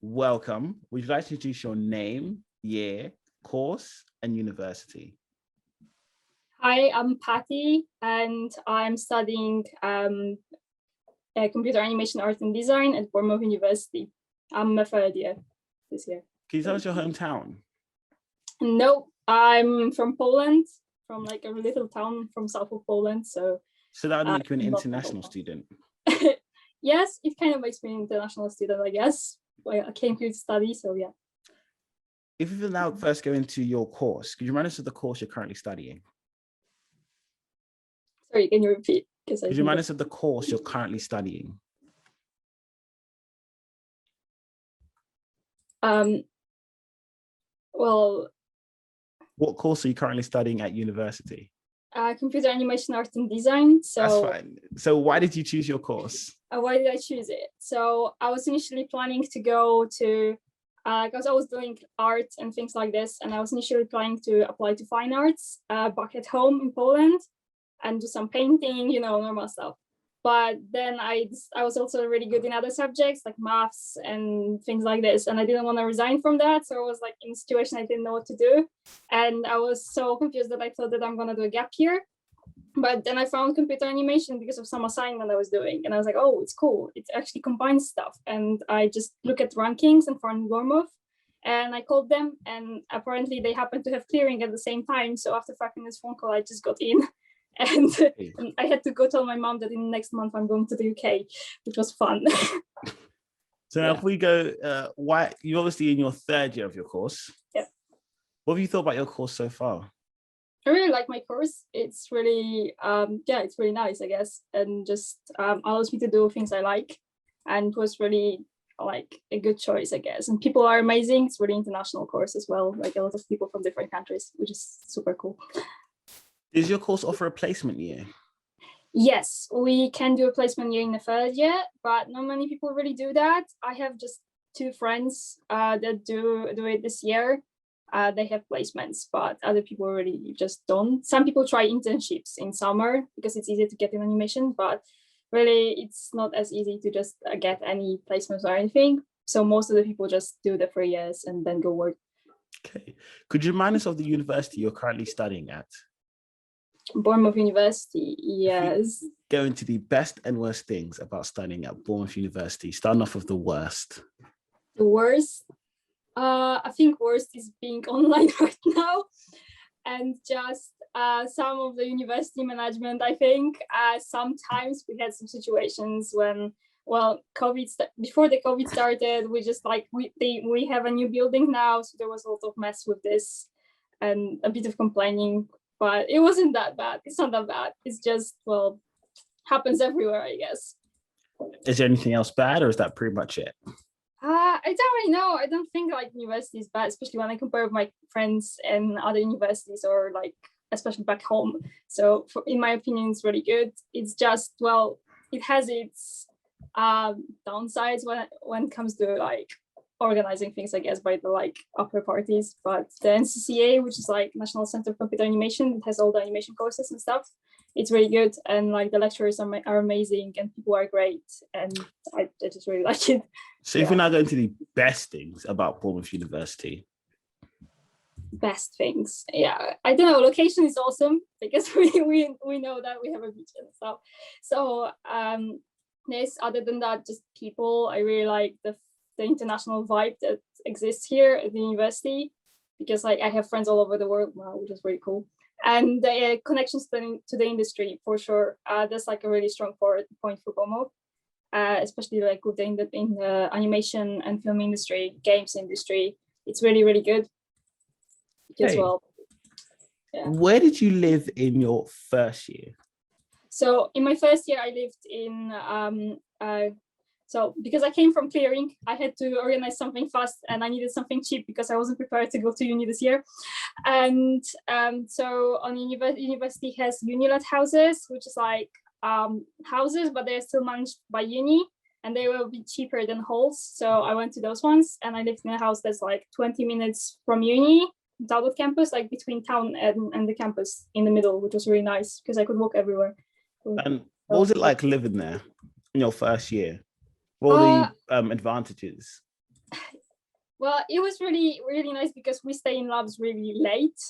welcome. Would you like to introduce your name, year, course, and university? Hi, I'm Patty, and I'm studying computer animation, art, and design at Bournemouth University. I'm a third year this year. Can you tell us your hometown? No, I'm from Poland, from like a little town from south of Poland. So that would make you an international student. Yes, it kind of makes me an international student, I guess. Well, I came here to study, so yeah. If you now first go into your course, could you remind us of the course you're currently studying? Sorry, can you repeat? Could you remind us of the course you're currently studying? Well, what course are you currently studying at university? Computer animation, art, and design. So that's fine. So why did you choose your course? Why did I choose it? So I was initially planning to go to, because I was doing art and things like this, and I was initially planning to apply to fine arts back at home in Poland and do some painting, you know, normal stuff. But then I was also really good in other subjects like maths and things like this, and I didn't want to resign from that. So I was like in a situation I didn't know what to do, and I was so confused that I thought that I'm gonna do a gap year. But then I found computer animation because of some assignment I was doing, and I was like, oh, it's cool. It actually combines stuff, and I just look at rankings and found Bournemouth, and I called them, and apparently they happened to have clearing at the same time. So after fucking this phone call, I just got in. And I had to go tell my mom that in the next month I'm going to the UK, which was fun. So now if we go, why you're obviously in your third year of your course. Yeah. What have you thought about your course so far? I really like my course. It's really, it's really nice, I guess, and just allows me to do things I like, and was really like a good choice, I guess. And people are amazing. It's really international course as well, like a lot of people from different countries, which is super cool. Does your course offer a placement year? Yes, we can do a placement year in the third year, but not many people really do that. I have just 2 friends that do it this year. They have placements, but other people really just don't. Some people try internships in summer because it's easier to get in animation, but really it's not as easy to just get any placements or anything. So most of the people just do the 3 years and then go work. Okay. Could you remind us of the university you're currently studying at? Bournemouth University, yes. Go into the best and worst things about studying at Bournemouth University. Starting off with the worst. The worst? I think worst is being online right now, and just some of the university management. I think sometimes we had some situations when, well, before the COVID started, we just like we have a new building now, so there was a lot of mess with this and a bit of complaining. But it wasn't that bad. It's not that bad. It's just, well, happens everywhere, I guess. Is there anything else bad, or is that pretty much it? I don't really know. I don't think like university is bad, especially when I compare with my friends and other universities, or like especially back home. So in my opinion, it's really good. It's just, well, it has its downsides when it comes to like organizing things, I guess, by the like upper parties. But the NCCA, which is like National Center for Computer Animation, it has all the animation courses and stuff. It's really good, and like the lecturers are amazing, and people are great, and I just really like it. So if we're now going to the best things about Bournemouth University. Best things, yeah, I don't know. Location is awesome because we know that we have a beach and stuff. So this, other than that, just people. I really like the international vibe that exists here at the university, because like I have friends all over the world now, which is really cool. And the connections to the industry, for sure. That's like a really strong point for Bournemouth, especially like within in the animation and film industry, games industry. It's really, really good as well. Yeah. Where did you live in your first year? So in my first year, I lived in so because I came from clearing, I had to organize something fast, and I needed something cheap because I wasn't prepared to go to uni this year. And so on university has uni-let houses, which is like houses, but they're still managed by uni, and they will be cheaper than halls. So I went to those ones, and I lived in a house that's like 20 minutes from uni, Talbot campus, like between town and the campus in the middle, which was really nice because I could walk everywhere. And what was it like living there in your first year? What were the advantages? Well, it was really, really nice because we stay in labs really late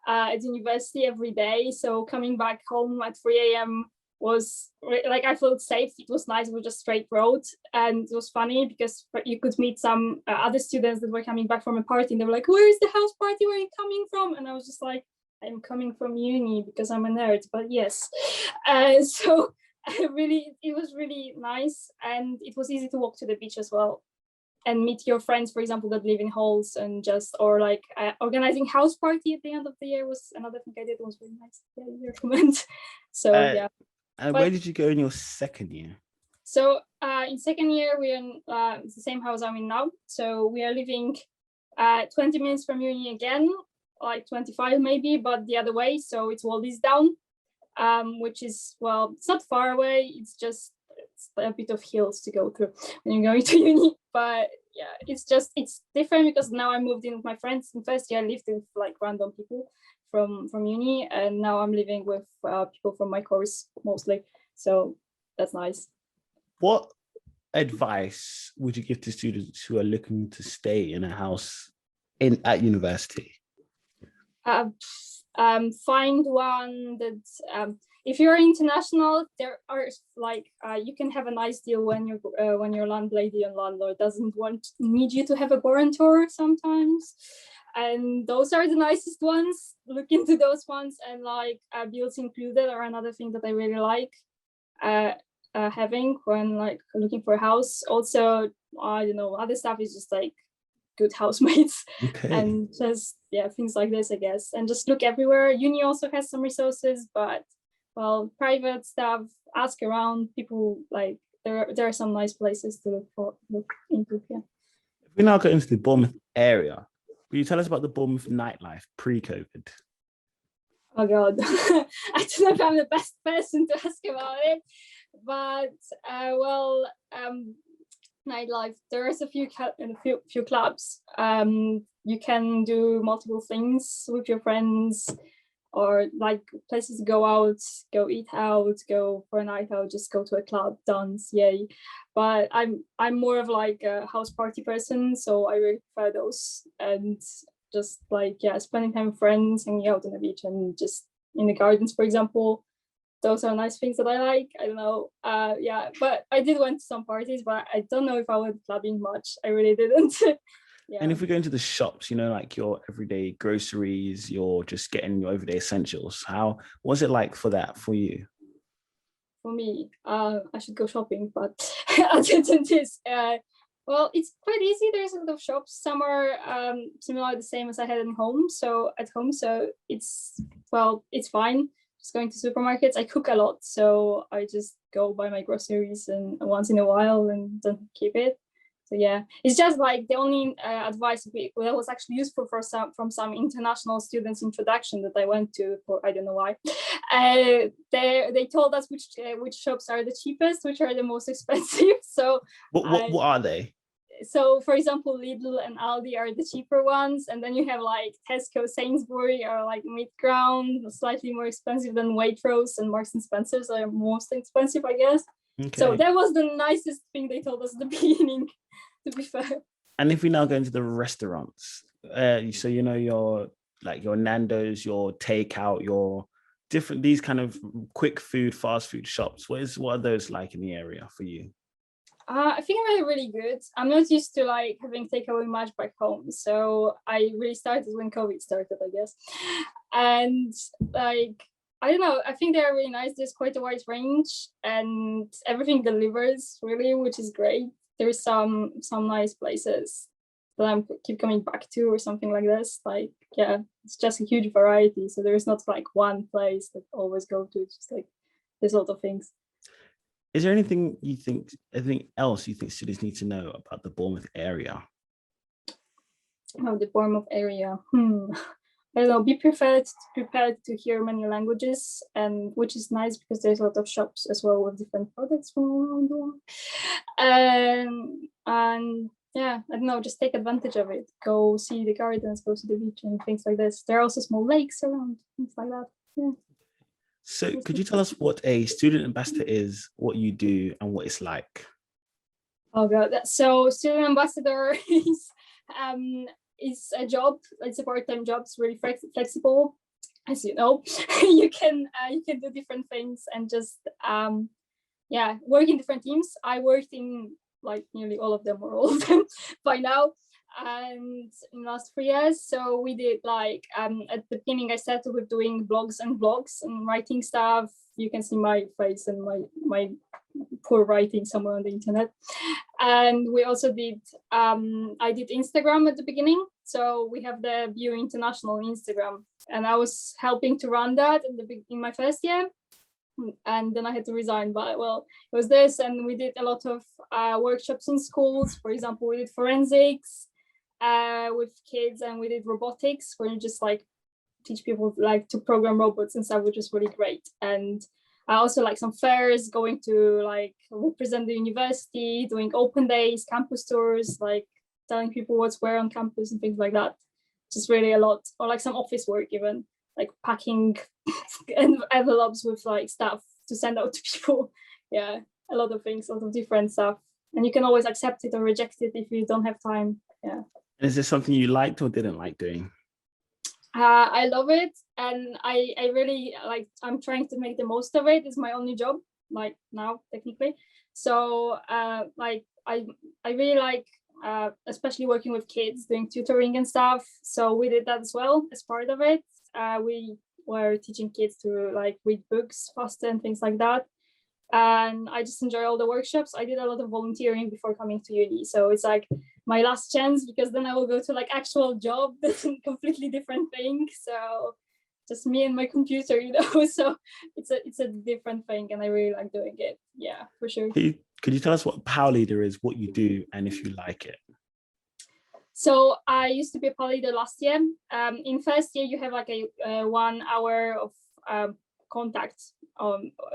at university every day. So coming back home at 3 a.m. was like, I felt safe. It was nice. It was just straight road. And it was funny because you could meet some other students that were coming back from a party and they were like, where is the house party? Where are you coming from? And I was just like, I'm coming from uni because I'm a nerd, but yes. So it was really nice. And it was easy to walk to the beach as well and meet your friends, for example, that live in halls, and just, or like organizing house party at the end of the year was another thing I did. It was really nice. Yeah, you recommend. So yeah. And where did you go in your second year? So in second year, we're in the same house I'm in now. So we are living 20 minutes from uni again, like 25 maybe, but the other way. So it's Waldy's down, which is, well, it's not far away. It's a bit of hills to go through when you're going to uni. But yeah, it's different because now I moved in with my friends. In first year, I lived with like random people from uni, and now I'm living with people from my course mostly. So that's nice. What advice would you give to students who are looking to stay in a house at university? Find one that if you're international, there are like you can have a nice deal when your landlady and landlord doesn't need you to have a guarantor sometimes, and those are the nicest ones. Look into those ones, and like bills included are another thing that I really like having when like looking for a house. Also, I don't know, other stuff is just like good housemates. Okay. And just things like this, I guess, and just look everywhere. Uni also has some resources, but well, private stuff, ask around people. Like there are some nice places to look into. Yeah. If we now go into the Bournemouth area, will you tell us about the Bournemouth nightlife pre-COVID? Oh God, I don't know if I'm the best person to ask about it, but nightlife, there's a few clubs. You can do multiple things with your friends, or like places to go out, go eat out, go for a night out, just go to a club, dance, yay. But I'm more of like a house party person, so I really prefer those. And just like spending time with friends, hanging out on the beach and just in the gardens, for example. Those are nice things that I like. I don't know. But I did went to some parties, but I don't know if I went clubbing much. I really didn't. Yeah. And if we go into the shops, like your everyday groceries, you're just getting your everyday essentials. How was it like for you? For me, I should go shopping, but other than this, well, it's quite easy. There's a lot of shops. Some are similar, the same as I had at home. So it's fine. Just going to supermarkets. I cook a lot, so I just go buy my groceries and once in a while and don't keep it. So yeah, it's just like the only advice that was actually useful from some international students introduction that I went to for I don't know why. They told us which shops are the cheapest, which are the most expensive. So what are they? So for example, Lidl and Aldi are the cheaper ones, and then you have like Tesco, Sainsbury are like mid-ground, slightly more expensive than Waitrose, and Marks and Spencer's are most expensive, I guess. Okay. So that was the nicest thing they told us at the beginning, to be fair. And if we now go into the restaurants, so your Nando's, your takeout, your different, these kind of quick food, fast food shops, what are those like in the area for you? I think they're really good. I'm not used to like having takeaway much back home, so I really started when COVID started, I guess. And like I don't know, I think they're really nice. There's quite a wide range, and everything delivers really, which is great. There's some nice places that I keep coming back to, or something like this. Like it's just a huge variety. So there is not like one place that I always go to. It's just like there's a lot of things. Is there anything else you think students need to know about the Bournemouth area? Oh, the Bournemouth area. I don't know. Be prepared to hear many languages, and which is nice because there's a lot of shops as well with different products from around the world. And I don't know. Just take advantage of it. Go see the gardens. Go to the beach and things like this. There are also small lakes around, things like that. Yeah. So could you tell us what a student ambassador is, what you do, and what it's like? Oh God. So student ambassador is is a job. It's a part-time job. It's really flexible, as you know. You can do different things and just work in different teams. I worked in like nearly all of them or all of them by now, and in the last 3 years. So we did like at the beginning I started with doing blogs and writing stuff. You can see my face and my poor writing somewhere on the internet. And we also did I did Instagram at the beginning. So we have the View International Instagram, and I was helping to run that in my first year. And then I had to resign, but well, it was this, and we did a lot of workshops in schools. For example, we did forensics with kids, and we did robotics, where you just like teach people like to program robots and stuff, which was really great. And I also like some fairs, going to like represent the university, doing open days, campus tours, like telling people what's where on campus and things like that. Just really a lot, or like some office work even, like packing envelopes with like stuff to send out to people. Yeah, a lot of things, a lot of different stuff. And you can always accept it or reject it if you don't have time. Yeah. Is this something you liked or didn't like doing? I love it, and I really like. I'm trying to make the most of it. It's my only job, like now technically. So like I really like, especially working with kids, doing tutoring and stuff. So we did that as well as part of it. We were teaching kids to like read books faster and things like that. And I just enjoy all the workshops. I did a lot of volunteering before coming to uni, so it's like my last chance, because then I will go to like actual job. That's a completely different thing. So just me and my computer, you know. So it's a different thing, and I really like doing it. Yeah, for sure. Could you tell us what Power Leader is, what you do, and if you like it? So I used to be a Power Leader last year. In first year, you have like a 1 hour of contact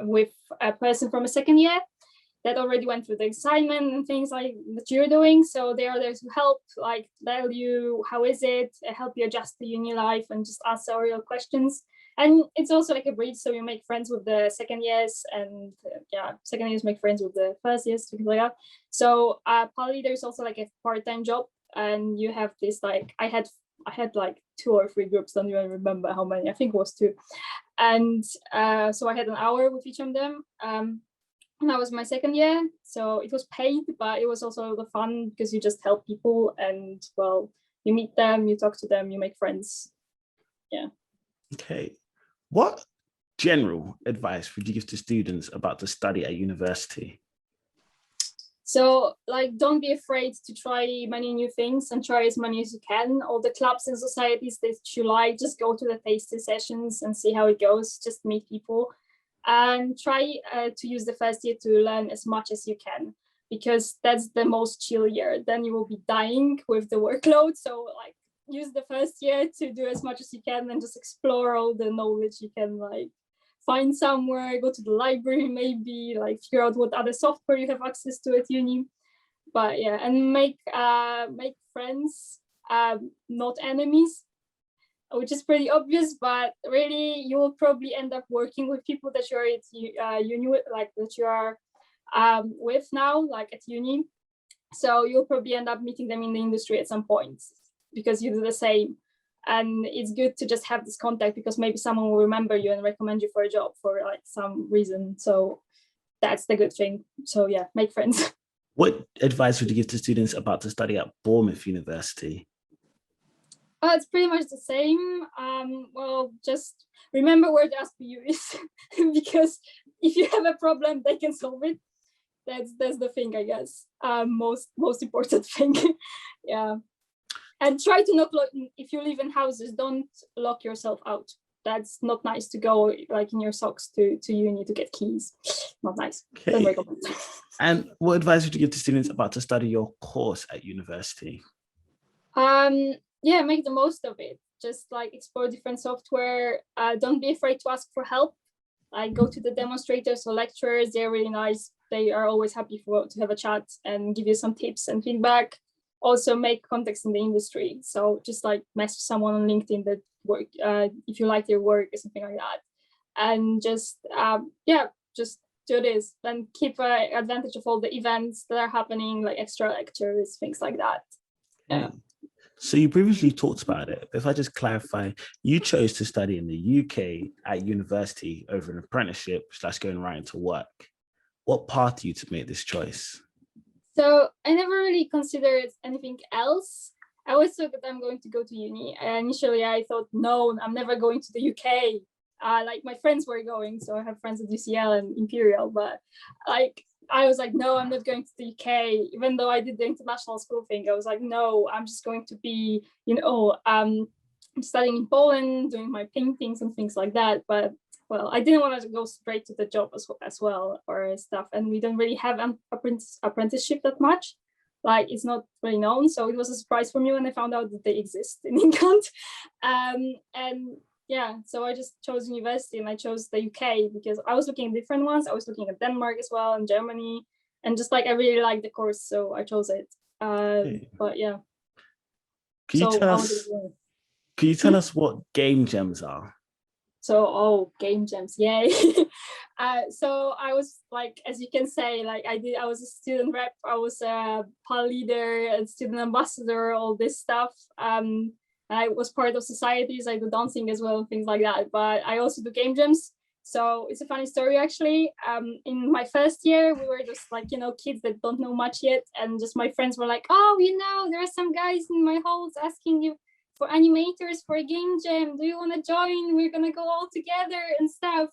with a person from a second year that already went through the assignment and things like that you're doing. So they are there to help, like tell you how is it, help you adjust to uni life, and just ask real questions. And it's also like a bridge, so you make friends with the second years, and second years make friends with the first years, things like that. So Power Leader is also like a part-time job, and you have this like I had like 2 or 3 groups, don't even remember how many, I think it was 2. And so I had an hour with each of them. And that was my second year, so it was paid, but it was also a lot of fun, because you just help people, and well, you meet them, you talk to them, you make friends. Yeah. Okay. What general advice would you give to students about to study at university? So like, don't be afraid to try many new things, and try as many as you can. All the clubs and societies that you like, just go to the tasting sessions and see how it goes. Just meet people, and try to use the first year to learn as much as you can, because that's the most chill year. Then you will be dying with the workload. So like, use the first year to do as much as you can, and just explore all the knowledge you can like find somewhere. Go to the library, maybe like figure out what other software you have access to at uni. But yeah, and make friends, not enemies, which is pretty obvious, but really you will probably end up working with people that you're at uni with, like that you are with now, like at uni. So you'll probably end up meeting them in the industry at some point, because you do the same. And it's good to just have this contact, because maybe someone will remember you and recommend you for a job for like some reason. So that's the good thing. So yeah, make friends. What advice would you give to students about to study at Bournemouth University? It's pretty much the same. Well, just remember where the SPU is, because if you have a problem, they can solve it. That's the thing, I guess. Most important thing. Yeah. And try to not lock, if you live in houses, don't lock yourself out. That's not nice to go like in your socks to uni to get keys. Not nice. Okay. Don't recommend. And what advice would you give to students about to study your course at university? Yeah, make the most of it. Just like explore different software. Don't be afraid to ask for help. Like go to the demonstrators or lecturers. They're really nice. They are always happy to have a chat and give you some tips and feedback. Also make contacts in the industry. So just like message someone on LinkedIn that work, if you like their work or something like that. And just, just do this and keep advantage of all the events that are happening, like extra lectures, things like that. Yeah. So you previously talked about it, but if I just clarify, you chose to study in the UK at university over an apprenticeship slash going right into work. What path you to make this choice? So I never really considered anything else. I always thought that I'm going to go to uni. Initially, I thought, no, I'm never going to the UK. Like my friends were going, so I have friends at UCL and Imperial, but like I was like, no, I'm not going to the UK. Even though I did the international school thing, I was like, no, I'm just going to be, studying in Poland, doing my paintings and things like that. But well, I didn't want to go straight to the job as well or stuff. And we don't really have an apprenticeship that much. Like it's not really known. So it was a surprise for me when I found out that they exist in England. And yeah, so I just chose university and I chose the UK because I was looking at different ones. I was looking at Denmark as well and Germany. And just like I really liked the course, so I chose it. But yeah. Can you tell us? Can you tell us what game jams are? So, game jams, yay. So I was like, as you can say, like I was a student rep, I was a PAL leader, a student ambassador, all this stuff. I was part of societies, I do dancing as well, things like that. But I also do game jams. So it's a funny story, actually. In my first year, we were just like, kids that don't know much yet. And just my friends were like, oh, there are some guys in my halls asking you for animators for a game jam. Do you want to join? We're going to go all together and stuff.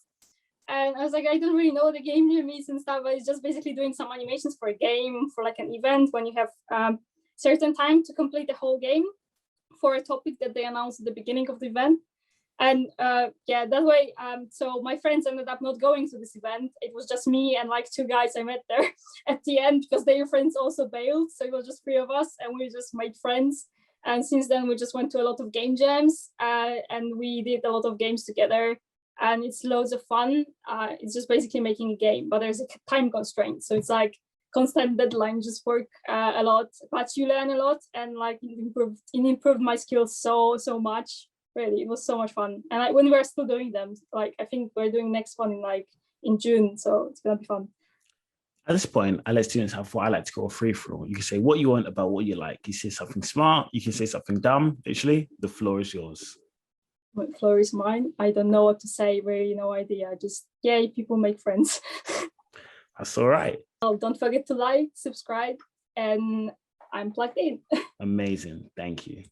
And I was like, I don't really know what a game jam is and stuff, but it's just basically doing some animations for a game, for like an event when you have certain time to complete the whole game for a topic that they announced at the beginning of the event. And that way, so my friends ended up not going to this event. It was just me and like two guys I met there at the end because their friends also bailed. So it was just three of us and we just made friends. And since then, we just went to a lot of game jams and we did a lot of games together. And it's loads of fun. It's just basically making a game, but there's a time constraint. So it's like constant deadline, just work a lot, but you learn a lot and like it improved my skills so much. Really, it was so much fun. And when we're still doing them, like I think we're doing next one in June. So it's gonna be fun. At this point, I let students have what I like to call a free for all. You can say what you want about what you like. You say something smart, you can say something dumb. Literally, the floor is yours. The floor is mine. I don't know what to say, really, no idea. Just, yay, people make friends. That's all right. Well, don't forget to like, subscribe, and I'm plugged in. Amazing. Thank you.